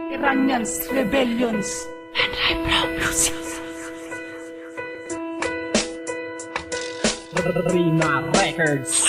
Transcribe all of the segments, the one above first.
Iranians, rebellions, and eyebrow music. Rima Records.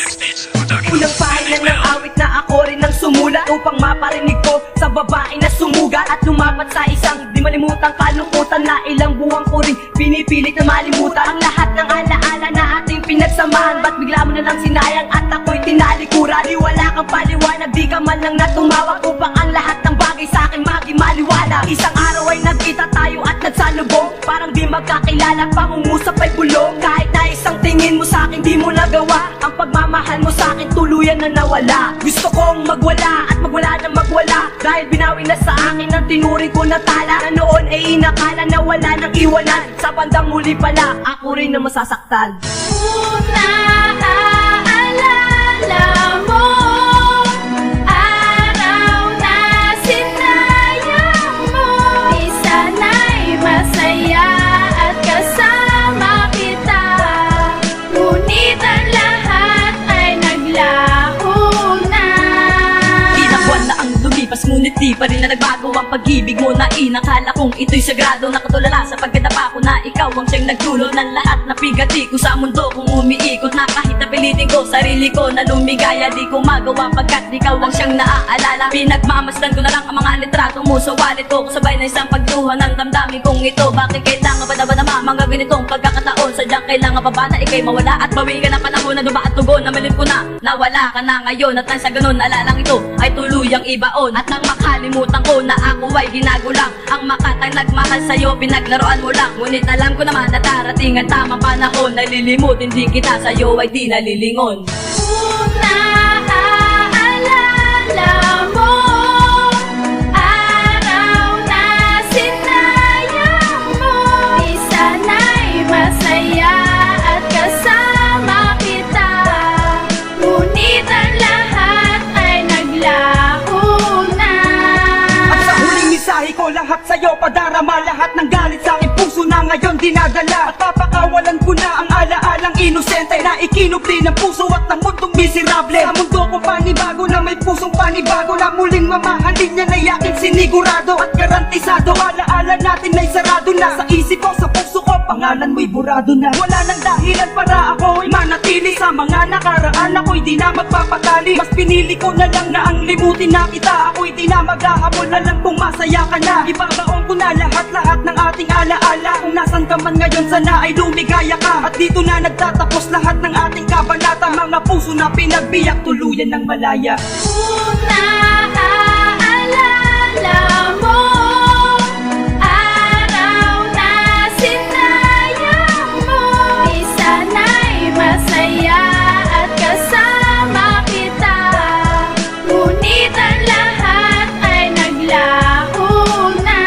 Unang pahina ng awit na ako rin ang sumulat upang maparinig ko sa babae na sumugat at lumapat sa isang di malimutang kalungkutan na ilang buwan ko rin pinipilit na malimutan ang lahat ng alaala na ating pinagsamahan. Ba't bigla mo na lang sinayang at ako'y tinalikuran? Di wala kang paliwanag, di ka man lang natumawag upang ang lahat ng bagay sa akin maging maliwanag. Isang araw ay nagkita tayo at nagsalubong, parang di magkakilala, pangungusap ay bulong. Kahit na isang tingin mo sa akin di mo nagawa, ang pagmamahal mo sa akin tuluyan na nawala. Gusto kong magwala at magwala na magwala, dahil binawi na sa akin ang tinuring ko na tala, na noon ay inakala na wala nang iwanan. Sa bandang huli pala, ako rin na masasaktan. Naaalala mo araw na sinayang mo, di sana'y masaya at kasama kita. Ngunit ang lahat ay naglaho na. Ilang buwan na ang lumipas, ngunit di pa rin na nagbago ang pag-ibig mo na inakala kong ito'y sagrado. Nakatulala sa pagkadapa ko na ikaw ang siyang nagdulot ng lahat na pigati ko sa mundo kong umiikot. Na kahit napilitin ko sarili ko na lumigaya, di ko magawa pagkat ikaw ang siyang naaalala. Pinagmamasdan ko na lang ang mga litrato mo sa wallet ko, kasabay na isang pagduha ng damdamin kong ito. Bakit kailangan ba naman mga ganitong pagkakataon? Sadyang kailangan pa ba na ikay mawala at bawi ka na panahon na duba at tugon na malim ko na nawala ka na ngayon? At nang sa ganun alalang ito ay tuluyang ibaon, at nang makalimutan ko na ako ay ginagulang, ang makatang nagmahal sa'yo pinaglaruan mo lang. Ngunit alam ko naman na darating ang tamang panahon, nalilimutin din kita, sa'yo ay di nalilingon. Naaalala mo araw na sinayang mo, di sana'y masaya at kasama kita. Ngunit ang lahat ay naglaho na. At sa huling mensahe ko, lahat sa'yo padarama, lahat ng galit sa aking puso na ngayon dinadala. At papakawalan ko na ang alaalang inosente na ikinubli ng puso at ng mundong miserable. Sa mundo ko panibago na may pusong panibago, na muling mamahalin niya na yakin sinigurado at garantisado. Alaala natin ay sarado na sa isip ko, sa puso ko, pangalan mo'y burado na. Wala nang dahilan para ako'y manatili sa mga nakaraan, ako'y di na magpapatali. Mas pinili ko na lang na ang limutin na kita, ako'y di na maghahabol, alam kong masaya ka na. Ibabaon ko na lahat-lahat ng ating alaala. Kung nasan ka man ngayon, sana ay lumigaya ka. At dito na nagtatapos lahat ng ating kabanata. Mga puso na pinagbiyak, tuluyan ng malaya. Naaalala mo araw na sinayang mo, di sana'y masaya at kasama kita. Ngunit ang lahat ay naglaho na.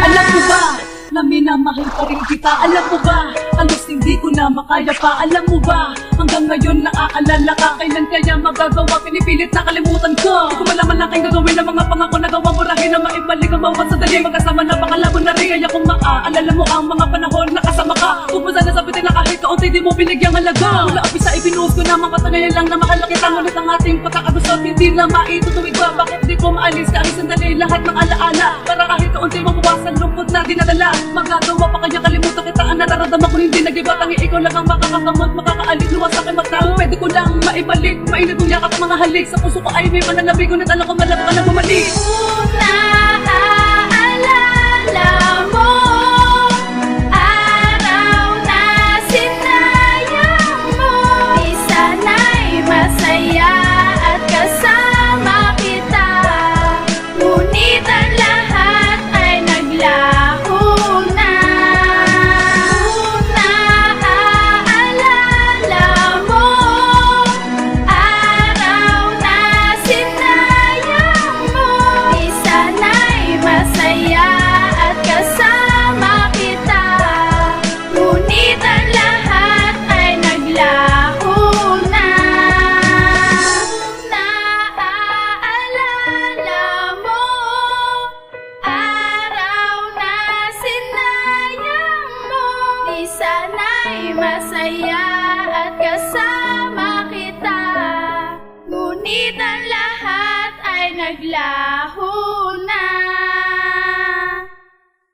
Alam mo ba na minamahal pa rin kita? Alam mo ba halos hindi ko na makaya pa? Alam mo ba hanggang ngayon naaalala ka? Kailan kaya magagawa? Pinipilit na kalimutan ko. Di ko malaman lang kayo gagawin ng mga pangako na gawa mo rahin na maibalik ang bawat sandali. Magkasama na pakalabo na rin, kaya kung maaalala mo ang mga panahon na kasama ka. Pupunta na sa bitin na kahit kaunti di mo binigyang halaga. Mula umpisa ibinuhos ko na mapatagayan lang na makalaki ka. Ngunit ang ating pagkakagusot hindi na maitutuwid ba? Bakit di ko maalis kahit sandali lahat ng alaala? Para kahit kaunti mabawasan lungkot na dinadala. Magagawa pa kanya kalimutan kita, ang nararamdaman ko hindi nag-iba. Tangi ikaw lang ang makakakamot, makakaalit luwas sa aking mata. Kung pwede ko lang maibalik, mainit mong yakap mga halik. Sa puso ko ay may mananabig, ngunit alam ko malap ka na bumalik. Naaalala mo araw na sinayang mo, di sana'y masaya at kasama kita. Ngunit ang lahat ay naglaho na. Naaalala mo araw na sinayang mo, di sana'y masaya at kasama kita. Ngunit ang lahat ay naglaho na. Naaalala mo araw na sinayang mo, di sana'y masaya at kasama kita. Ngunit ang lahat ay naglaho na.